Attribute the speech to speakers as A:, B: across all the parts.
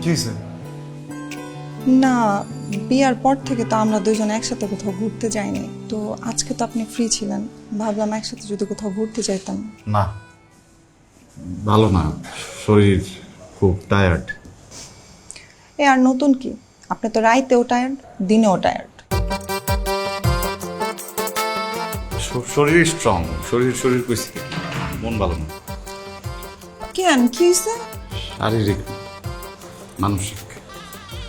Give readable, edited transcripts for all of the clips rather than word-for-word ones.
A: কি হয়েছে?
B: না, বিয়ার পর থেকে তো আমরা দুজন একসাথে কোথাও ঘুরতে যাইনি, তো আজকে তো আপনি ফ্রি ছিলেন, ভাবলাম একসাথে যদি কোথাও ঘুরতে যাইতাম।
A: না, ভালো না, শরীর খুব টায়ার্ড।
B: আর নতুন কি, আপনি তো রাইতেও টায়ার্ড, দিনেও টায়ার্ড।
A: শরীর স্ট্রং, শরীর শরীর কইছি, মন ভালো না।
B: কেন, কি হয়েছে?
A: শারীরিক, মানসিক।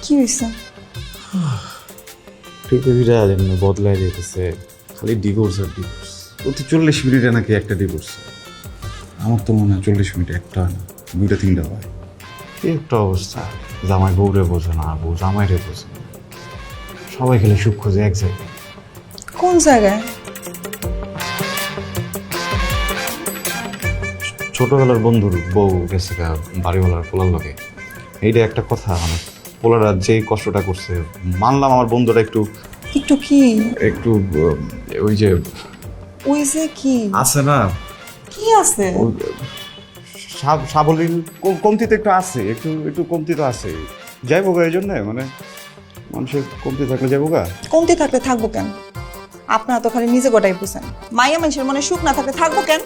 B: কি হয়েছে?
A: পৃথিবীটা যেন বদলায় যেতেছে, খালি ডিভোর্স আর ডিভোর্স। প্রতি 40 মিনিটে নাকি একটা ডিভোর্স। আমার তো মনে হয় 40 মিনিটে একটা হয় না, 2-3টা হয়। এই একটা অবস্থা, জামাই বউরে বোঝে না, বউ জামাইরে বোঝে না, সবাই খেলে সুখ খোঁজে এক জায়গায়।
B: কোন জায়গায়?
A: ছোটবেলার বন্ধুর বউ গেছে বাড়িওয়ালার পোলার লগে, এইটা একটা কথা। মানে পোলারা যেই কষ্টটা করছে, মানলাম আমার বন্ধুরা একটু
B: একটু কি?
A: একটু ওই যে
B: ওই যে কি
A: আছে না,
B: কি আছে?
A: সাবলীল কমতি তো একটু আছে, একটু একটু কমতি তো আছে। যাইবো গা এই জন্য, মানে মানুষের কমতি থাকলে যাইবো গা।
B: কমতি থাকলে থাকবো কেন? আপনারা তো খালি নিজে গোটাই বুঝেন, মাইয়া মানুষের মনে সুখ না থাকলে থাকবো কেন?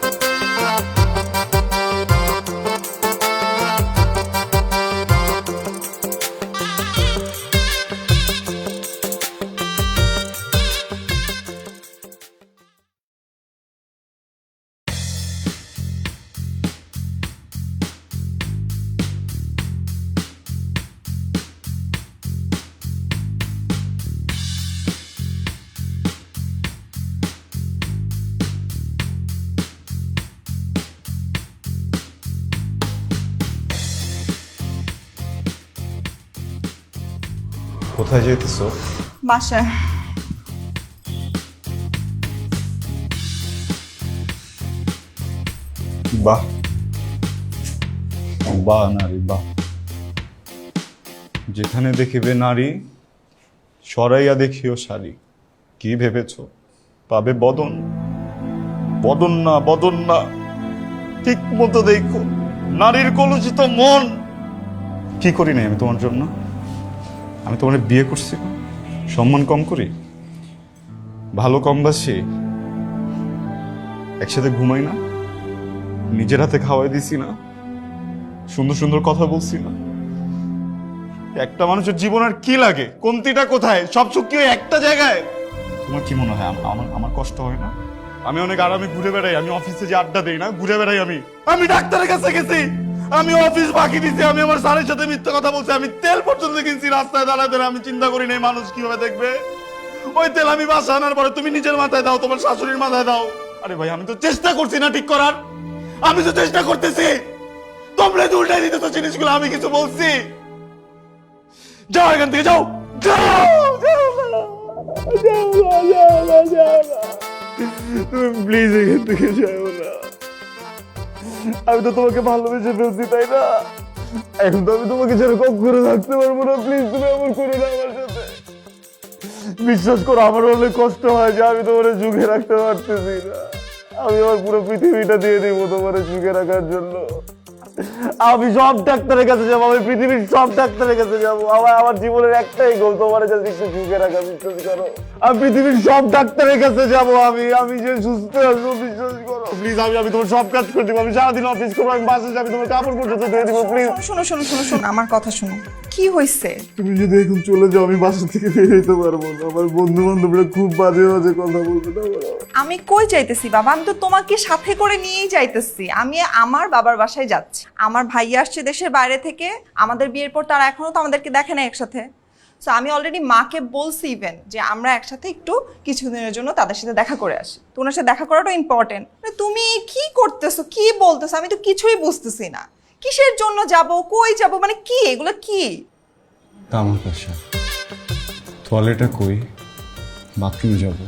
A: কোথায় যেতেছো?
B: বাসায়।
A: বাহ বাহ নারী বাহ, যেখানে দেখিবে নারী সরাইয়া দেখিও শাড়ি। কি ভেবেছ পাবে বদন? বদন না, বদন না, ঠিক মতো দেখো নারীর কলুষিত মন। কি করি নাই আমি তোমার জন্য? আমি তোমার বিয়ে করছি না, সম্মান কম করি, ভালো কম বাসি, একসাথে ঘুমাই না, নিজের হাতে খাওয়াই দিছি না, সুন্দর সুন্দর কথা বলছি না। একটা মানুষের জীবন আর কি লাগে? কমতিটা কোথায়? সব সুখ কি ওই একটা জায়গায়? তোমার কি মনে হয় আমার আমার কষ্ট হয় না? আমি অনেক আরামে ঘুরে বেড়াই, আমি অফিসে যে আড্ডা দেই না, ঘুরে বেড়াই। আমি ডাক্তারের কাছে গেছি, আমি অফিস বাকি দিছি, আমি আমার স্যারের সাথে মিথ্যা কথা বলছি, আমি তেল পর্যন্ত কিনছি রাস্তায় দাঁড়াতে। আমি চিন্তা করি নাই মানুষ কিভাবে দেখবে। ওই তেল আমি বাসা আনার পরে তুমি নিজের মাথায় দাও, তোমার শাশুড়ির মাথায় দাও। আরে ভাই, আমি তো চেষ্টা করছি না ঠিক করার, আমি তো চেষ্টা করতেছি, তোমরা তো উল্টাই দিতেছো জিনিসগুলো। আমি কিছু বলছি? যাও এখান থেকে, যাও তুমি প্লিজ এখান থেকে যাও না। আমি তো তোমাকে ভালোবেসে ফেলছি, তাই না? এখন তো আমি তোমাকে ছেড়ে কখনো থাকতে পারবো না। প্লিজ তুমি এমন করো না আমার সাথে। বিশ্বাস করো, আমার অনেক কষ্ট হয় যে আমি তোমার সুখে রাখতে পারতেছি না। আমি আমার পুরো পৃথিবীটা দিয়ে দিব তোমার সুখে রাখার জন্য। আমি সব ডাক্তারের কাছে যাবো, আমি পৃথিবীর সব ডাক্তারের কাছে যাবো। আমার জীবনের একটাই গোল, তোমার কাছে একটু সুখে রাখা। বিশ্বাস করো, আমি পৃথিবীর সব ডাক্তারের কাছে যাবো। আমি যে সুস্থ আসবো, বিশ্বাস করো প্লিজ। আমি তোমার সব কাজ করে দিব, আমি সারাদিন অফিস করবো, আমি বাসে যাবি, তোমার কাপড় পর্যন্ত ধুয়ে দিব। প্লিজ
B: শোনো শোনো শোনো শোনো, আমার কথা শোনো। কি হয়েছে?
A: তুমি যদি এখন চলে যাও, আমি বাসা থেকে বের হইতে পারবো না। আমার বন্ধু বান্ধবরা খুব বাজে বাজে কথা বলবে না।
B: আমি কই যাইতেছি বাবা? আমি তো তোমাকে সাথে করে নিয়েই যাইতেছি। আমি আমার বাবার বাসায় যাচ্ছি। আমার ভাইয়া আসছে দেশের বাইরে থেকে, আমাদের বিয়ের পর তারা এখনো তো আমাদেরকে দেখে না একসাথে। সো আমি অলরেডি মাকে বলছি ইভেন যে আমরা একসাথে একটু কিছুদিনের জন্য তাদের সাথে দেখা করে আসি। তো ওনার সাথে দেখা করাটা ইম্পর্টেন্ট। তুমি কি করতেছো, কি বলতেছো? আমি তো কিছুই বুঝতেছি না। কিসের জন্য যাব, কই যাব, মানে কি এগুলো কি?
A: তামাক আসা, টয়লেটে কই, বাথরুমে যাবো।